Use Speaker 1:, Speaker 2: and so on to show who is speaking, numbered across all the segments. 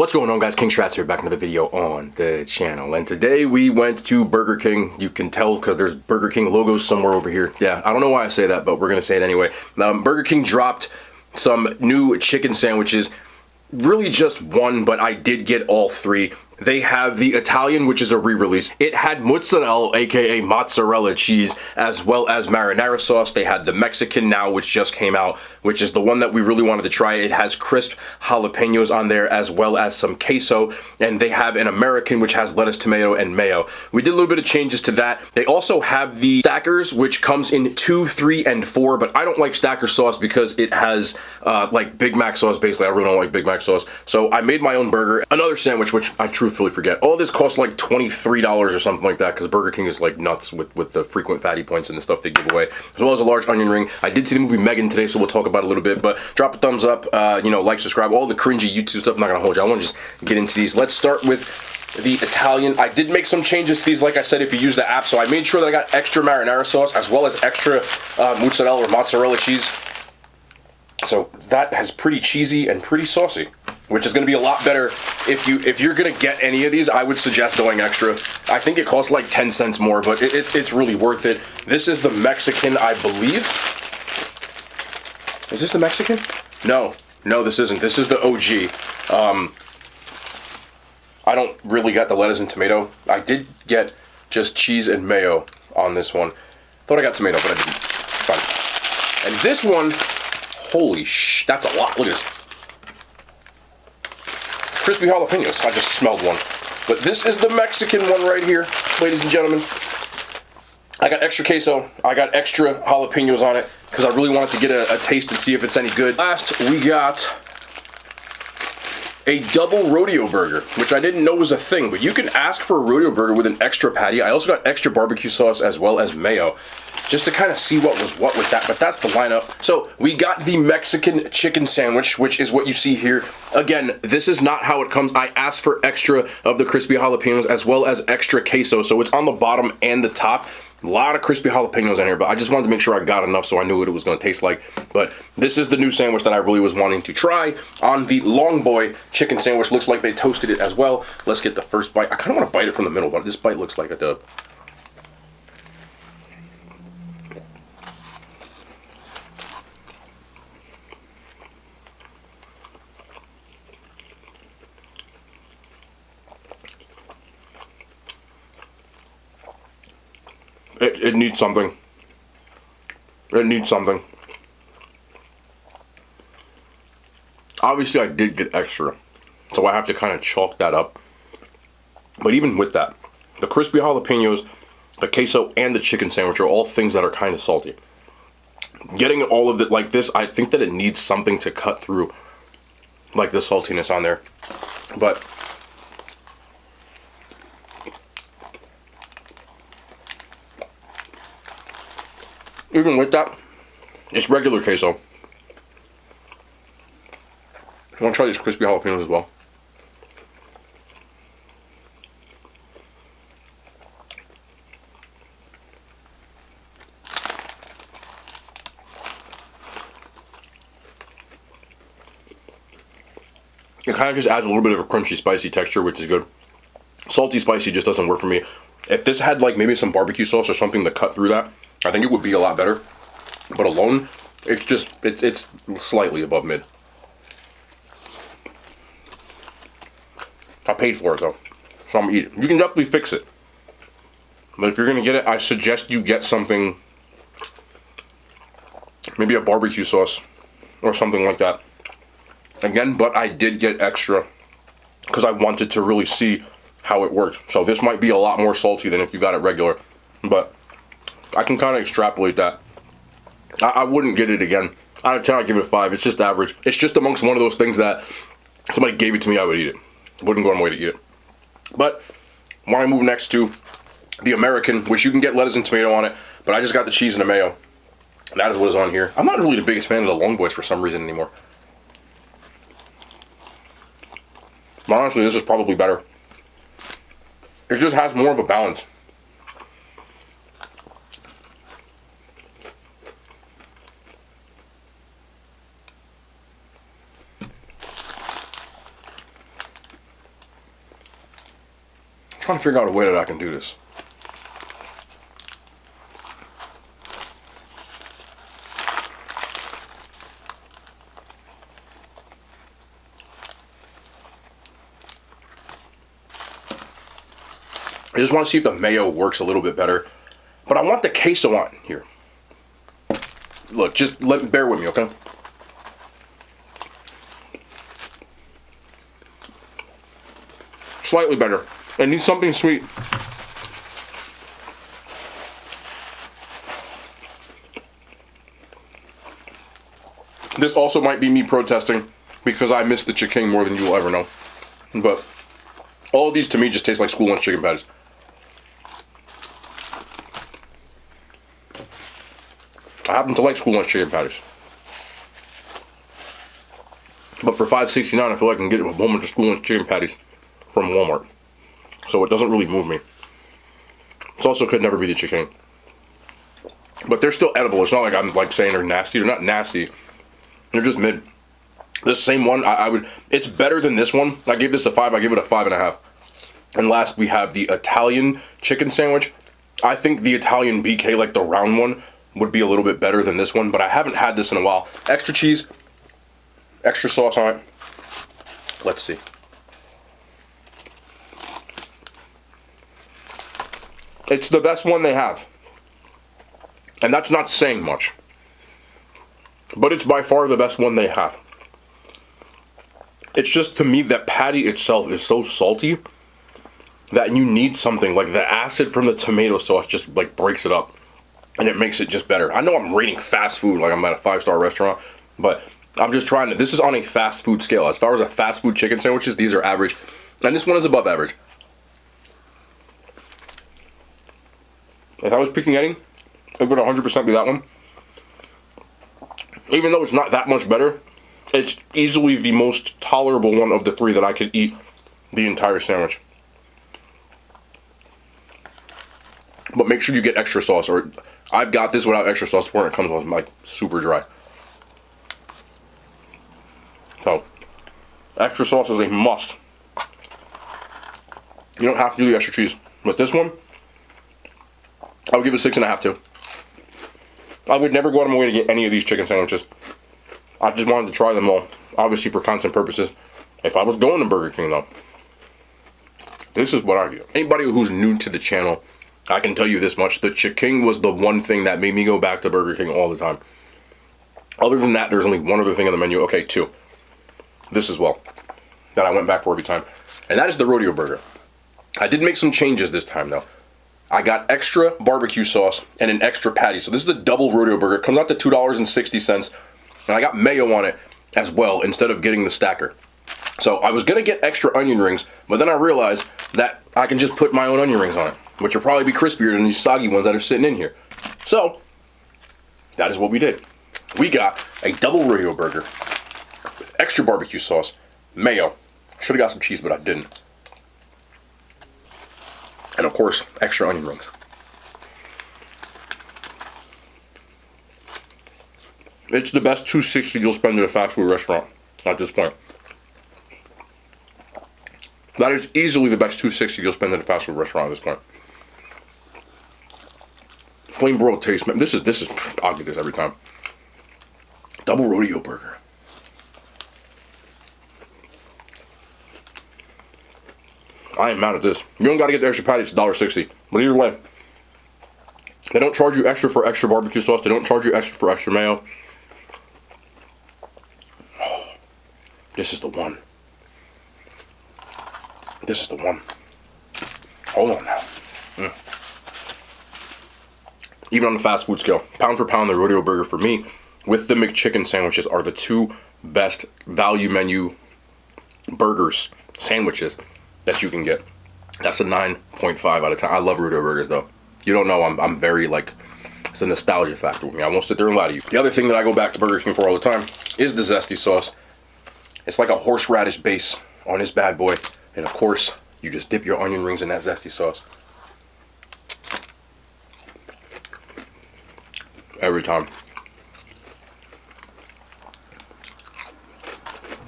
Speaker 1: What's going on, guys? King Strats here, back another video on the channel. And today we went to Burger King. You can tell because there's Burger King logos somewhere over here. Yeah, I don't know why I say that, but we're gonna say it anyway. Burger King dropped some new chicken sandwiches. Really just one, but I did get all three. They have the Italian, which is a re-release. It had mozzarella, aka mozzarella cheese, as well as marinara sauce. They had the Mexican now, which just came out, which is the one that we really wanted to try. It has crisp jalapenos on there, as well as some queso. And they have an American, which has lettuce, tomato, and mayo. We did a little bit of changes to that. They also have the stackers, which comes in 2, 3, and 4, but I don't like stacker sauce because it has like Big Mac sauce, basically. I really don't like Big Mac sauce. So I made my own burger. Another sandwich, which I truthfully forget. All this costs like $23 or something like that, because Burger King is like nuts with the frequent fatty points and the stuff they give away, as well as a large onion ring. I did see the movie M3GAN today, so we'll talk about it a little bit, but drop a thumbs up, you know, like, subscribe, all the cringy YouTube stuff. I'm not gonna hold you. I want to just get into these. Let's start with the Italian. I did make some changes to these, like I said, if you use the app, so I made sure that I got extra marinara sauce, as well as extra mozzarella or mozzarella cheese. So that has pretty cheesy and pretty saucy, which is going to be a lot better if you're going to get any of these. I would suggest going extra. I think it costs like 10 cents more, but it's really worth it. This is the Mexican, I believe. Is this the Mexican? No, this isn't. This is the OG. I don't really get the lettuce and tomato. I did get just cheese and mayo on this one. Thought I got tomato, but I didn't. It's fine. And this one, holy that's a lot. Look at this. Crispy jalapenos. I just smelled one. But this is the Mexican one right here, ladies and gentlemen. I got extra queso. I got extra jalapenos on it because I really wanted to get a taste and see if it's any good. Last, we got a double rodeo burger, which I didn't know was a thing, but you can ask for a rodeo burger with an extra patty. I also got extra barbecue sauce as well as mayo, just to kind of see what was what with that, but that's the lineup. So we got the Mexican chicken sandwich, which is what you see here. Again, this is not how it comes. I asked for extra of the crispy jalapenos as well as extra queso, so it's on the bottom and the top. A lot of crispy jalapenos in here, but I just wanted to make sure I got enough so I knew what it was going to taste like. But this is the new sandwich that I really was wanting to try on the Long Boy chicken sandwich. Looks like they toasted it as well. Let's get the first bite. I kind of want to bite it from the middle, but this bite looks like a dub. It needs something. It needs something. Obviously, I did get extra, so I have to kind of chalk that up. But even with that, the crispy jalapenos, the queso, and the chicken sandwich are all things that are kind of salty. Getting all of it like this, I think that it needs something to cut through, like the saltiness on there. But even with that, it's regular queso. I want to try these crispy jalapenos as well. It kind of just adds a little bit of a crunchy, spicy texture, which is good. Salty, spicy just doesn't work for me. If this had like maybe some barbecue sauce or something to cut through that, I think it would be a lot better. But alone, it's just, it's slightly above mid. I paid for it though, so I'm gonna eat it. You can definitely fix it. But if you're gonna get it, I suggest you get something, maybe a barbecue sauce or something like that. Again, but I did get extra because I wanted to really see how it worked. So this might be a lot more salty than if you got it regular, but I can kind of extrapolate that. I wouldn't get it again. Out of 10, I'd give it a 5. It's just average. It's just amongst one of those things that somebody gave it to me, I would eat it. Wouldn't go on my way to eat it. But when I move next to the American, which you can get lettuce and tomato on it, but I just got the cheese and the mayo. That is what is on here. I'm not really the biggest fan of the Long Boys for some reason anymore. But honestly, this is probably better. It just has more of a balance. trying to figure out a way that I can do this. I just want to see if the mayo works a little bit better. But I want the queso on here. Look, just bear with me, okay? Slightly better. I need something sweet. This also might be me protesting because I miss the chicken more than you will ever know. But all of these to me just taste like school lunch chicken patties. I happen to like school lunch chicken patties. But for $5.69, I feel like I can get a whole bunch of school lunch chicken patties from Walmart. So it doesn't really move me. It also could never be the chicken. But they're still edible. It's not like I'm like saying they're nasty. They're not nasty. They're just mid. This same one, it's better than this one. I gave this a 5. I give it a 5.5. And last we have the Italian chicken sandwich. I think the Italian BK, like the round one, would be a little bit better than this one, but I haven't had this in a while. Extra cheese, extra sauce on it. Let's see. It's the best one they have. And that's not saying much. But it's by far the best one they have. It's just, to me, that patty itself is so salty that you need something. Like the acid from the tomato sauce just like breaks it up. And it makes it just better. I know I'm rating fast food like I'm at a 5-star restaurant, but I'm just trying to, this is on a fast food scale. As far as a fast food chicken sandwiches, these are average. And this one is above average. If I was picking any, it would 100% be that one. Even though it's not that much better, it's easily the most tolerable one of the three that I could eat the entire sandwich. But make sure you get extra sauce, or I've got this without extra sauce before, and it comes with like super dry. So, extra sauce is a must. You don't have to do the extra cheese. With this one, I would give it 6.5 too. I would never go out of my way to get any of these chicken sandwiches. I just wanted to try them all, obviously for content purposes. If I was going to Burger King though, this is what I do. Anybody who's new to the channel, I can tell you this much. The chicken was the one thing that made me go back to Burger King all the time. Other than that, there's only one other thing on the menu. Okay, 2. This as well, that I went back for every time. And that is the rodeo burger. I did make some changes this time though. I got extra barbecue sauce and an extra patty. So this is a double rodeo burger. It comes out to $2.60. And I got mayo on it as well instead of getting the stacker. So I was gonna get extra onion rings, but then I realized that I can just put my own onion rings on it, which will probably be crispier than these soggy ones that are sitting in here. So that is what we did. We got a double rodeo burger with extra barbecue sauce, mayo. Should have got some cheese, but I didn't. And of course, extra onion rings. It's the best $2.60 you'll spend at a fast food restaurant at this point. That is easily the best $2.60 you'll spend at a fast food restaurant at this point. Flame broiled taste, man. This is. I'll get this every time. Double rodeo burger. I am mad at this. You don't got to get the extra patty. It's $1.60. But either way, they don't charge you extra for extra barbecue sauce. They don't charge you extra for extra mayo. This is the one. This is the one. Hold on now. Even on the fast food scale, pound for pound, the rodeo burger for me with the McChicken sandwiches are the 2 best value menu burgers, sandwiches that you can get. That's a 9.5 out of 10. I love rodeo burgers though. You don't know, I'm very like, it's a nostalgia factor with me. I won't sit there and lie to you. The other thing that I go back to Burger King for all the time is the zesty sauce. It's like a horseradish base on this bad boy. And of course, you just dip your onion rings in that zesty sauce. Every time.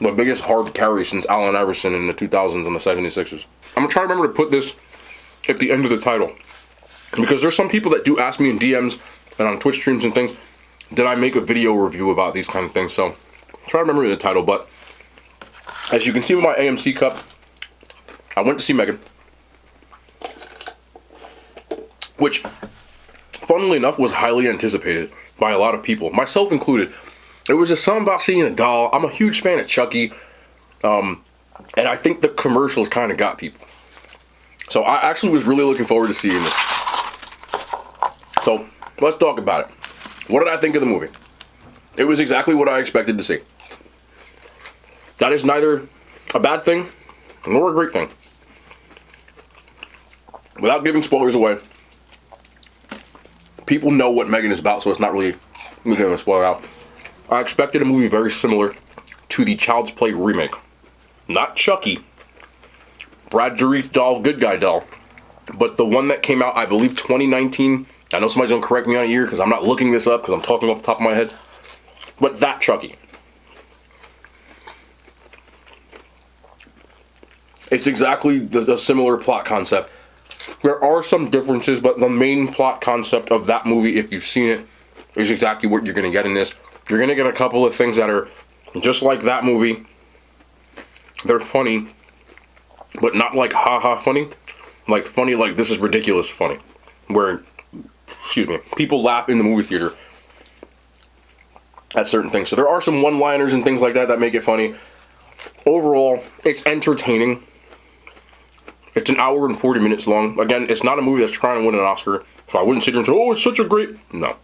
Speaker 1: The biggest hard carry since Allen Iverson in the 2000s and the 76ers. I'm going to try to remember to put this at the end of the title. Because there's some people that do ask me in DMs and on Twitch streams and things, did I make a video review about these kind of things? So, try to remember the title, but as you can see with my AMC cup, I went to see M3GAN. Which, funnily enough, was highly anticipated by a lot of people, myself included. It was just something about seeing a doll. I'm a huge fan of Chucky, and I think the commercials kind of got people. So I actually was really looking forward to seeing this. So let's talk about it. What did I think of the movie? It was exactly what I expected to see. That is neither a bad thing nor a great thing. Without giving spoilers away, people know what M3GAN is about, so it's not really going to spoil out. I expected a movie very similar to the Child's Play remake. Not Chucky, Brad Dourif's doll, Good Guy doll, but the one that came out, I believe, 2019. I know somebody's going to correct me on a year because I'm not looking this up because I'm talking off the top of my head. But that Chucky. It's exactly the similar plot concept. There are some differences, but the main plot concept of that movie, if you've seen it, is exactly what you're going to get in this. You're going to get a couple of things that are just like that movie. They're funny, but not like ha-ha funny. Like funny like this is ridiculous funny. Where, excuse me, people laugh in the movie theater at certain things. So there are some one-liners and things like that that make it funny. Overall, it's entertaining. It's an hour and 40 minutes long. Again, it's not a movie that's trying to win an Oscar, so I wouldn't sit here and say, oh, it's such a great... No.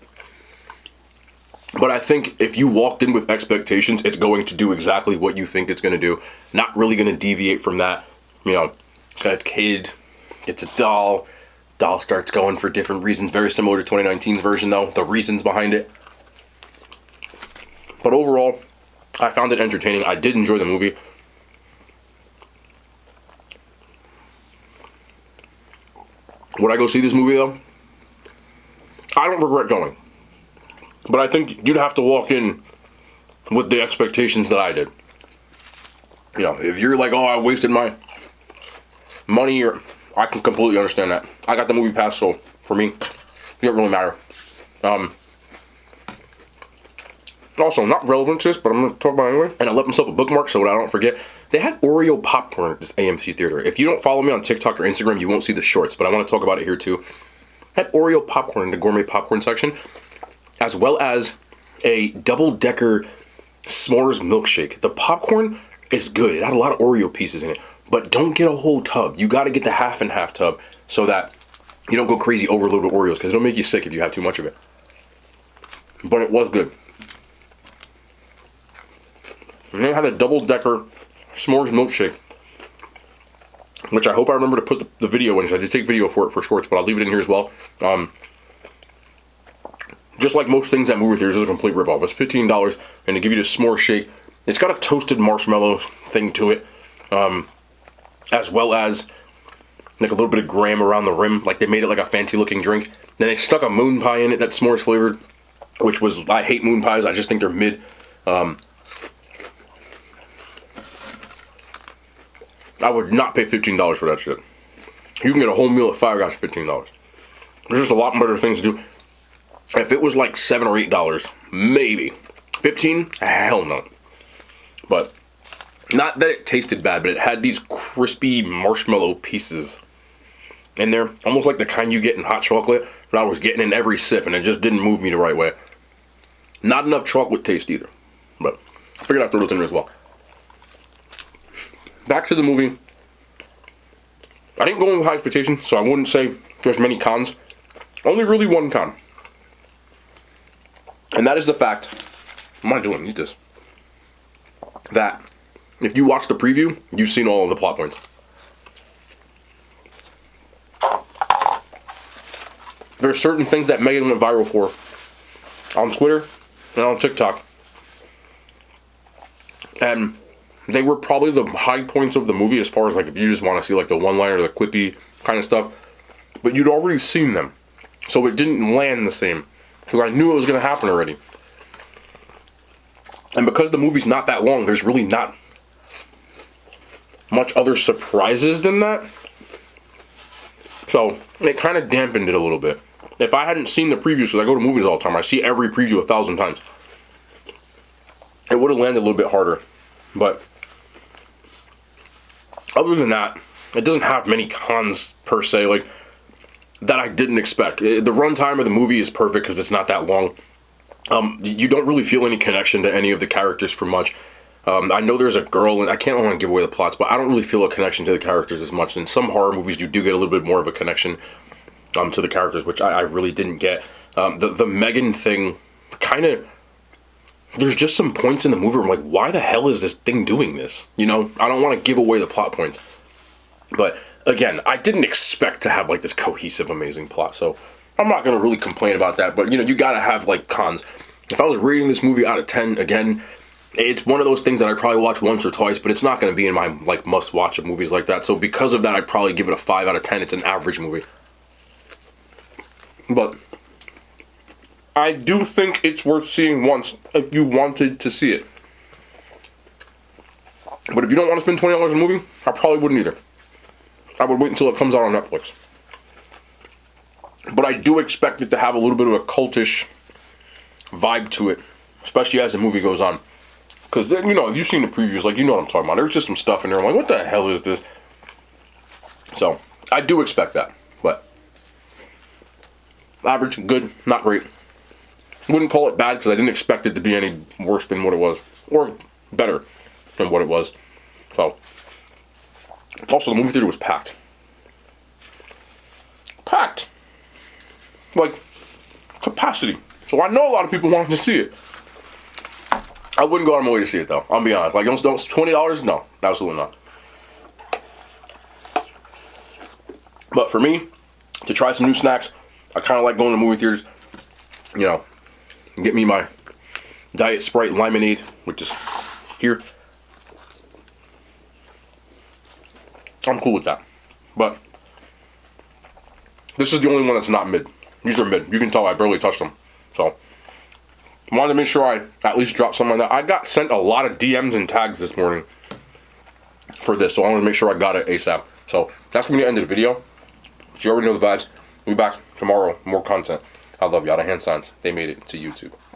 Speaker 1: But I think if you walked in with expectations, it's going to do exactly what you think it's going to do. Not really going to deviate from that. You know, it's got a kid, it's a doll. Doll starts going for different reasons. Very similar to 2019's version, though. The reasons behind it. But overall, I found it entertaining. I did enjoy the movie. Would I go see this movie, though? I don't regret going. But I think you'd have to walk in with the expectations that I did. You know, if you're like, oh, I wasted my money, or I can completely understand that. I got the movie pass, so for me, it doesn't really matter. Also, not relevant to this, but I'm going to talk about it anyway. And I left myself a bookmark so that I don't forget. They had Oreo popcorn at this AMC theater. If you don't follow me on TikTok or Instagram, you won't see the shorts, but I want to talk about it here too. Had Oreo popcorn in the gourmet popcorn section, as well as a double-decker s'mores milkshake. The popcorn is good. It had a lot of Oreo pieces in it, but don't get a whole tub. You got to get the half and half tub so that you don't go crazy overload with Oreos, because it'll make you sick if you have too much of it. But it was good. And they had a double-decker s'mores milkshake, which I hope I remember to put the video in. So I did take video for it for shorts, but I'll leave it in here as well. Just like most things at movie theaters, it's a complete ripoff. It's $15, and they give you the s'more shake. It's got a toasted marshmallow thing to it, as well as like a little bit of graham around the rim. Like they made it like a fancy-looking drink. Then they stuck a moon pie in it that's s'mores flavored, which was, I hate moon pies. I just think they're mid. I would not pay $15 for that shit. You can get a whole meal at Five Guys for $15. There's just a lot better things to do. If it was like $7 or $8, maybe. 15? Hell no. But, not that it tasted bad, but it had these crispy marshmallow pieces in there. Almost like the kind you get in hot chocolate. And I was getting in every sip, and it just didn't move me the right way. Not enough chocolate taste either. But, I figured I'd throw those in there as well. Back to the movie. I didn't go in with high expectations, so I wouldn't say there's many cons. Only really one con. And that is the fact, what am I doing? Eat this. That if you watch the preview, you've seen all of the plot points. There are certain things that M3GAN went viral for on Twitter and on TikTok. And they were probably the high points of the movie as far as like if you just want to see like the one-liner, the quippy kind of stuff. But you'd already seen them. So it didn't land the same. Because I knew it was going to happen already. And because the movie's not that long, there's really not much other surprises than that. So it kind of dampened it a little bit. If I hadn't seen the previews, because I go to movies all the time, I see every preview 1,000 times, it would have landed a little bit harder. But other than that, it doesn't have many cons per se, like, that I didn't expect. The runtime of the movie is perfect because it's not that long. You don't really feel any connection to any of the characters for much. I know there's a girl, and I can't want to give away the plots, but I don't really feel a connection to the characters as much. In some horror movies, you do get a little bit more of a connection to the characters, which I really didn't get. The M3GAN thing, kind of, there's just some points in the movie where I'm like, why the hell is this thing doing this? You know, I don't want to give away the plot points. But again, I didn't expect to have like this cohesive, amazing plot, so I'm not going to really complain about that. But, you know, you got to have like cons. If I was rating this movie out of 10, again, it's one of those things that I probably watch once or twice, but it's not going to be in my like must-watch of movies like that. So because of that, I'd probably give it a 5 out of 10. It's an average movie. But I do think it's worth seeing once if you wanted to see it. But if you don't want to spend $20 on a movie, I probably wouldn't either. I would wait until it comes out on Netflix. But I do expect it to have a little bit of a cultish vibe to it, especially as the movie goes on. Because, you know, if you've seen the previews, like, you know what I'm talking about. There's just some stuff in there. I'm like, what the hell is this? So, I do expect that. But average, good, not great. Wouldn't call it bad because I didn't expect it to be any worse than what it was. Or better than what it was. So, also, the movie theater was packed. Packed. Like, capacity. So I know a lot of people wanted to see it. I wouldn't go out of my way to see it, though. I'll be honest. Like, don't $20? No, absolutely not. But for me, to try some new snacks, I kind of like going to movie theaters. You know, get me my Diet Sprite Lemonade, which is here. I'm cool with that. But this is the only one that's not mid. These are mid. You can tell I barely touched them. So I wanted to make sure I at least drop something like that. I got sent a lot of DMs and tags this morning for this, so I wanted to make sure I got it ASAP. So that's going to be the end of the video. So you already know the vibes. We'll be back tomorrow. More content. I love y'all. The hand signs. They made it to YouTube.